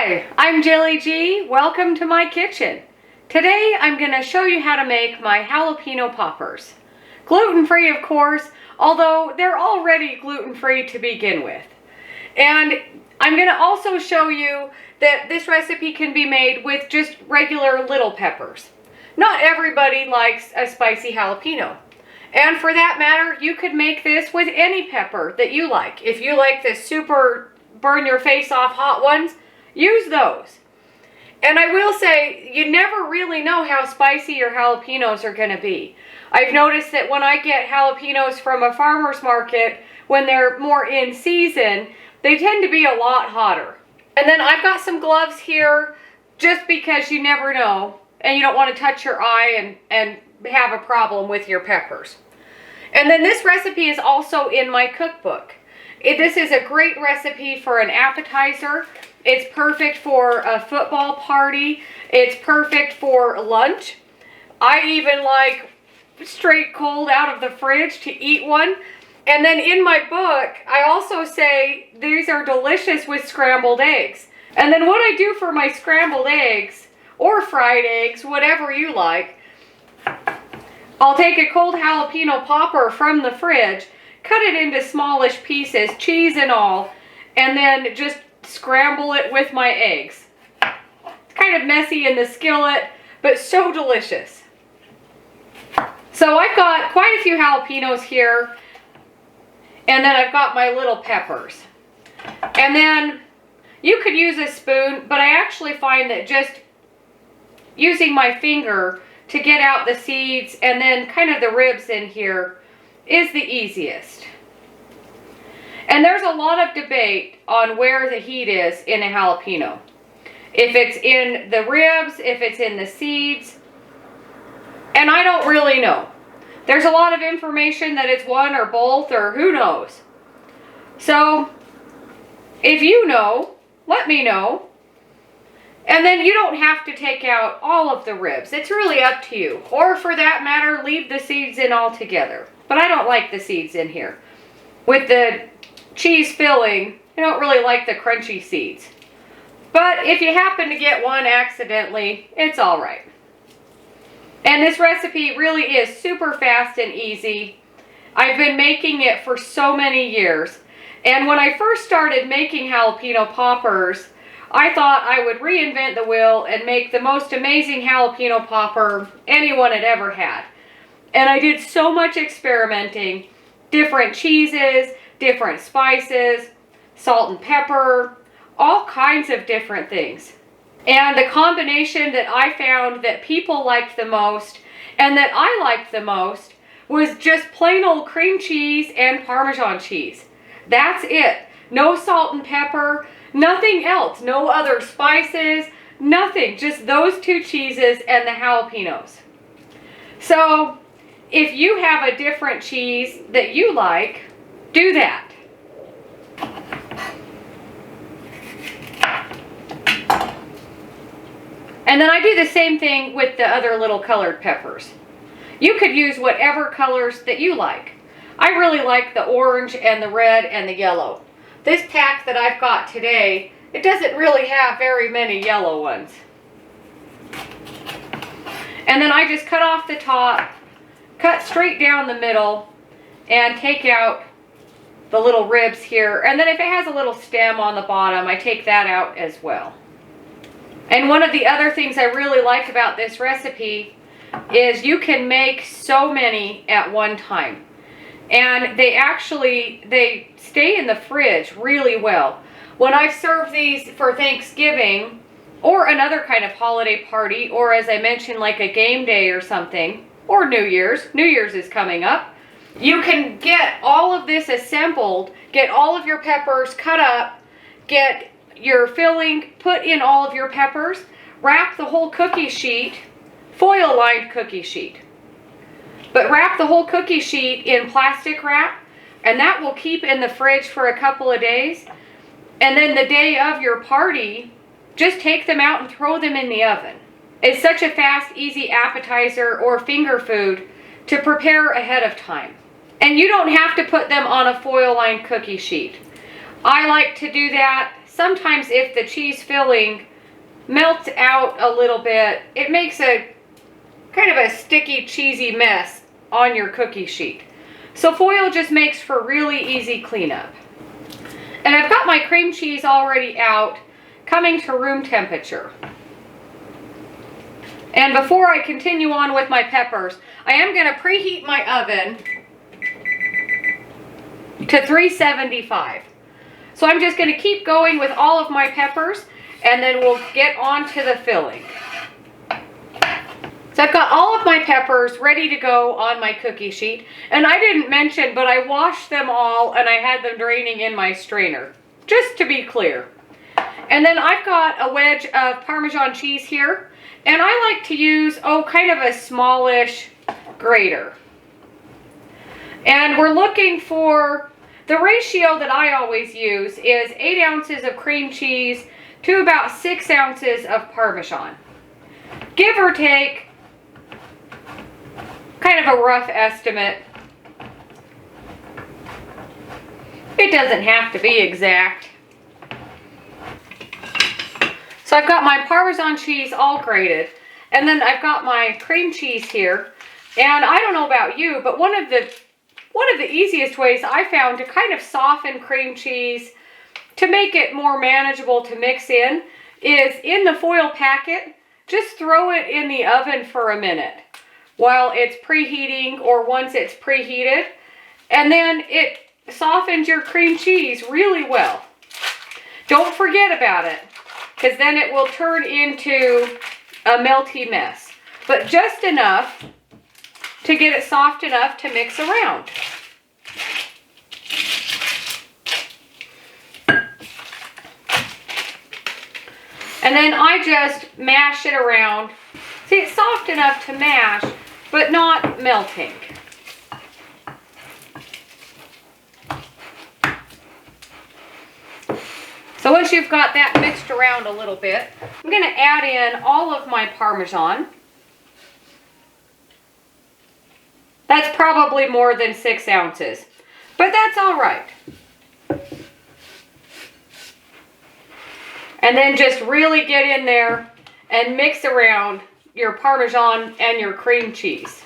Hi, I'm Jilly G. Welcome to my kitchen. Today I'm going to show you how to make my jalapeno poppers. Gluten-free, of course, although they're already gluten-free to begin with. And I'm going to also show you that this recipe can be made with just regular little peppers. Not everybody likes a spicy jalapeno. And for that matter, you could make this with any pepper that you like. If you like the super burn your face off hot ones, use those. And I will say, you never really know how spicy your jalapenos are going to be. I've noticed that when I get jalapenos from a farmer's market, when they're more in season, they tend to be a lot hotter. And then I've got some gloves here, just because you never know, and you don't want to touch your eye and have a problem with your peppers. And then this recipe is also in my cookbook. This is a great recipe for an appetizer. It's perfect for a football party. It's perfect for lunch. I even like straight cold out of the fridge to eat one. And then in my book, I also say these are delicious with scrambled eggs. And then what I do for my scrambled eggs, or fried eggs, whatever you like, I'll take a cold jalapeno popper from the fridge, cut it into smallish pieces, cheese and all, and then just scramble it with my eggs. It's kind of messy in the skillet, but so delicious. So I've got quite a few jalapenos here, and then I've got my little peppers. And then you could use a spoon, but I actually find that just using my finger to get out the seeds and then kind of the ribs in here is the easiest. And there's a lot of debate on where the heat is in a jalapeno. If it's in the ribs, if it's in the seeds, and I don't really know. There's a lot of information that it's one or both or who knows. So if you know, let me know. And then you don't have to take out all of the ribs. It's really up to you. Or for that matter, leave the seeds in altogether. But I don't like the seeds in here. With the cheese filling, I don't really like the crunchy seeds. But if you happen to get one accidentally, it's all right. And this recipe really is super fast and easy. I've been making it for so many years. And when I first started making jalapeno poppers, I thought I would reinvent the wheel and make the most amazing jalapeno popper anyone had ever had. And I did so much experimenting, different cheeses, different spices, salt and pepper, all kinds of different things. And the combination that I found that people liked the most and that I liked the most was just plain old cream cheese and Parmesan cheese. That's it. No salt and pepper, nothing else. No other spices, nothing. Just those two cheeses and the jalapenos. So if you have a different cheese that you like, do that. And then I do the same thing with the other little colored peppers. You could use whatever colors that you like. I really like the orange and the red and the yellow. This pack that I've got today, it doesn't really have very many yellow ones. And then I just cut off the top, cut straight down the middle, and take out the little ribs here. And then if it has a little stem on the bottom, I take that out as well. And one of the other things I really like about this recipe is you can make so many at one time. And they stay in the fridge really well. When I serve these for Thanksgiving or another kind of holiday party, or as I mentioned, like a game day or something, or New Year's is coming up, you can get all of this assembled, get all of your peppers cut up, get your filling, put in all of your peppers, wrap the whole cookie sheet, foil-lined cookie sheet. But wrap the whole cookie sheet in plastic wrap, and that will keep in the fridge for a couple of days. And then the day of your party, just take them out and throw them in the oven. It's such a fast, easy appetizer or finger food to prepare ahead of time. And you don't have to put them on a foil-lined cookie sheet. I like to do that sometimes if the cheese filling melts out a little bit, it makes a kind of a sticky, cheesy mess on your cookie sheet. So foil just makes for really easy cleanup. And I've got my cream cheese already out, coming to room temperature. And before I continue on with my peppers, I am going to preheat my oven to 375. So I'm just going to keep going with all of my peppers, and then we'll get on to the filling. So I've got all of my peppers ready to go on my cookie sheet. And I didn't mention, but I washed them all and I had them draining in my strainer, just to be clear. And then I've got a wedge of Parmesan cheese here. And I like to use, kind of a smallish grater. And we're looking for, the ratio that I always use is 8 ounces of cream cheese to about 6 ounces of Parmesan. Give or take, kind of a rough estimate. It doesn't have to be exact. So I've got my Parmesan cheese all grated, and then I've got my cream cheese here. And I don't know about you, but one of the easiest ways I found to kind of soften cream cheese to make it more manageable to mix in is in the foil packet, just throw it in the oven for a minute while it's preheating or once it's preheated, and then it softens your cream cheese really well. Don't forget about it, because then it will turn into a melty mess, but just enough to get it soft enough to mix around. And then I just mash it around. See, it's soft enough to mash, but not melting. So once you've got that mixed around a little bit, I'm going to add in all of my Parmesan. That's probably more than 6 ounces, but that's all right. And then just really get in there and mix around your Parmesan and your cream cheese.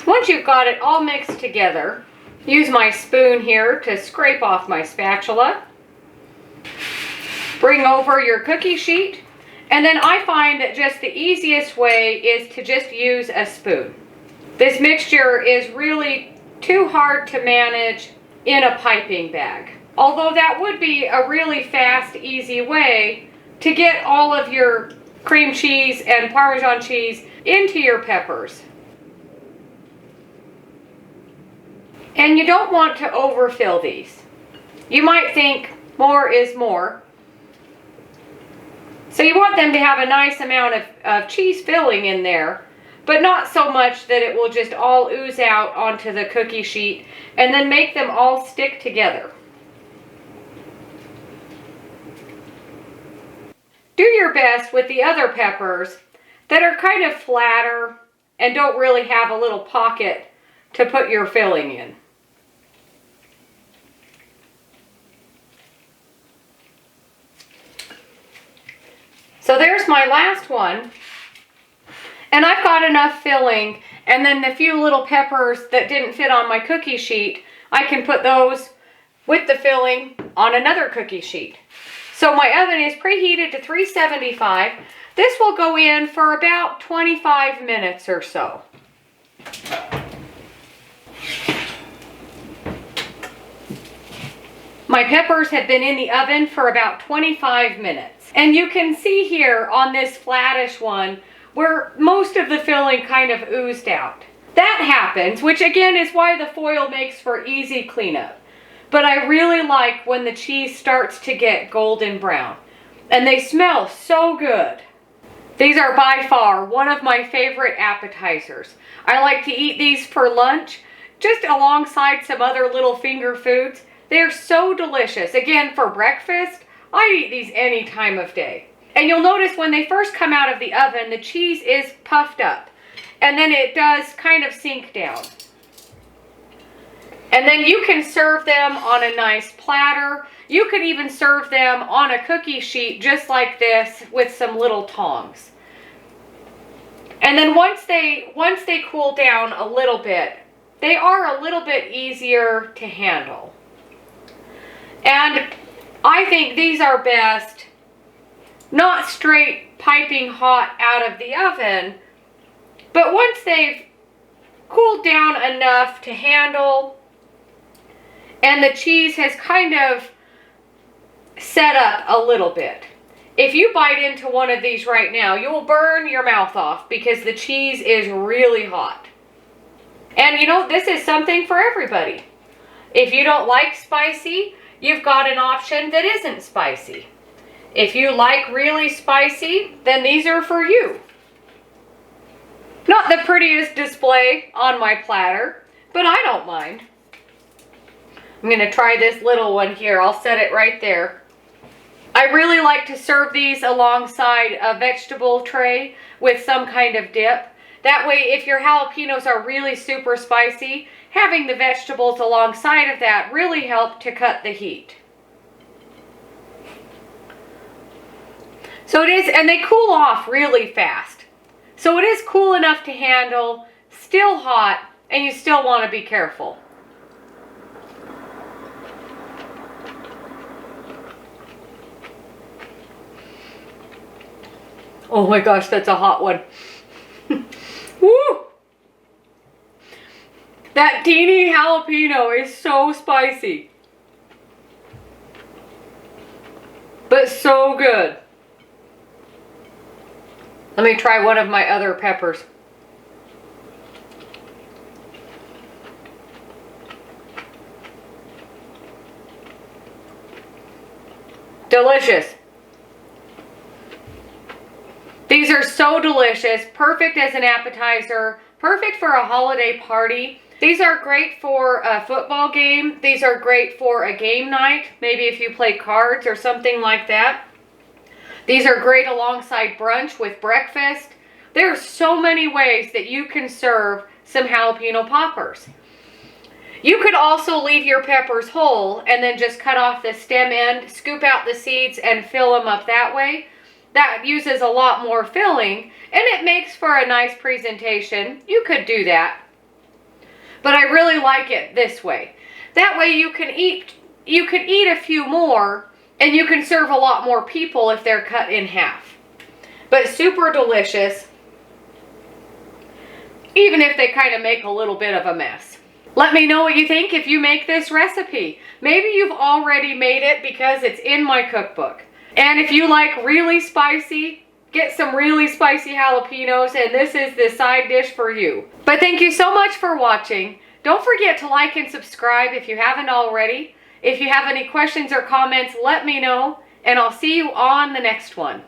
Once you've got it all mixed together, use my spoon here to scrape off my spatula. Bring over your cookie sheet, and then I find that just the easiest way is to just use a spoon. This mixture is really too hard to manage in a piping bag. Although that would be a really fast, easy way to get all of your cream cheese and Parmesan cheese into your peppers. And you don't want to overfill these. You might think more is more. So you want them to have a nice amount of cheese filling in there, but not so much that it will just all ooze out onto the cookie sheet and then make them all stick together. Do your best with the other peppers that are kind of flatter and don't really have a little pocket to put your filling in. So there's my last one, and I've got enough filling, and then the few little peppers that didn't fit on my cookie sheet, I can put those with the filling on another cookie sheet. So my oven is preheated to 375. This will go in for about 25 minutes or so. My peppers have been in the oven for about 25 minutes. And you can see here on this flattish one where most of the filling kind of oozed out. That happens, which again is why the foil makes for easy cleanup. But I really like when the cheese starts to get golden brown. And they smell so good. These are by far one of my favorite appetizers. I like to eat these for lunch, just alongside some other little finger foods. They're so delicious. Again, for breakfast, I eat these any time of day. And you'll notice when they first come out of the oven, the cheese is puffed up. And then it does kind of sink down. And then you can serve them on a nice platter. You could even serve them on a cookie sheet just like this with some little tongs. And then once they cool down a little bit, they are a little bit easier to handle. And I think these are best not straight piping hot out of the oven, but once they've cooled down enough to handle and the cheese has kind of set up a little bit. If you bite into one of these right now, you will burn your mouth off because the cheese is really hot. And you know, this is something for everybody. If you don't like spicy, you've got an option that isn't spicy. If you like really spicy, then these are for you. Not the prettiest display on my platter, but I don't mind. I'm going to try this little one here. I'll set it right there. I really like to serve these alongside a vegetable tray with some kind of dip. That way, if your jalapenos are really super spicy, having the vegetables alongside of that really help to cut the heat. So it is, and they cool off really fast. So it is cool enough to handle, still hot, and you still want to be careful. Oh my gosh, that's a hot one. Woo! That teeny jalapeno is so spicy. But so good. Let me try one of my other peppers. Delicious. These are so delicious, perfect as an appetizer, perfect for a holiday party. These are great for a football game. These are great for a game night, maybe if you play cards or something like that. These are great alongside brunch with breakfast. There are so many ways that you can serve some jalapeno poppers. You could also leave your peppers whole and then just cut off the stem end, scoop out the seeds, and fill them up that way. That uses a lot more filling, and it makes for a nice presentation. You could do that. But I really like it this way. That way you can eat a few more, and you can serve a lot more people if they're cut in half. But super delicious, even if they kind of make a little bit of a mess. Let me know what you think if you make this recipe. Maybe you've already made it because it's in my cookbook. And if you like really spicy, get some really spicy jalapenos, and this is the side dish for you. But thank you so much for watching. Don't forget to like and subscribe if you haven't already. If you have any questions or comments, let me know, and I'll see you on the next one.